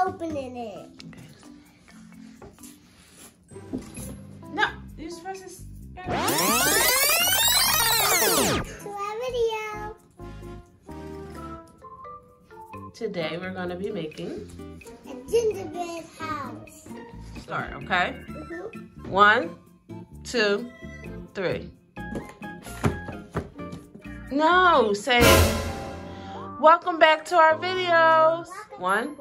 opening it. Okay. No, you're supposed to. To our video. Today we're going to be making A gingerbread house. Start, okay? Mm-hmm. 1, 2, 3. No, say welcome back to our videos. 1,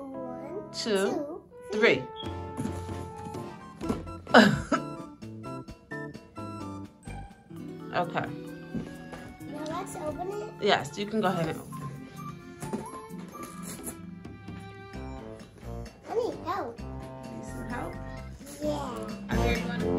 2, 3. Okay. Now let's open it. Yes, you can go ahead and open. I need help. Need some help? Yeah. I hear you want to.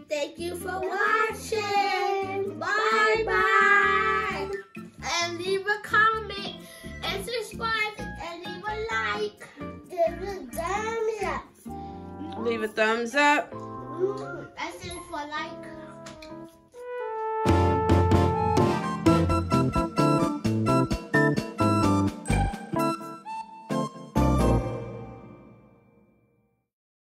Thank you for watching. Bye-bye. And leave a comment and subscribe and leave a like. Give a thumbs up. Leave a thumbs up. That's it for like.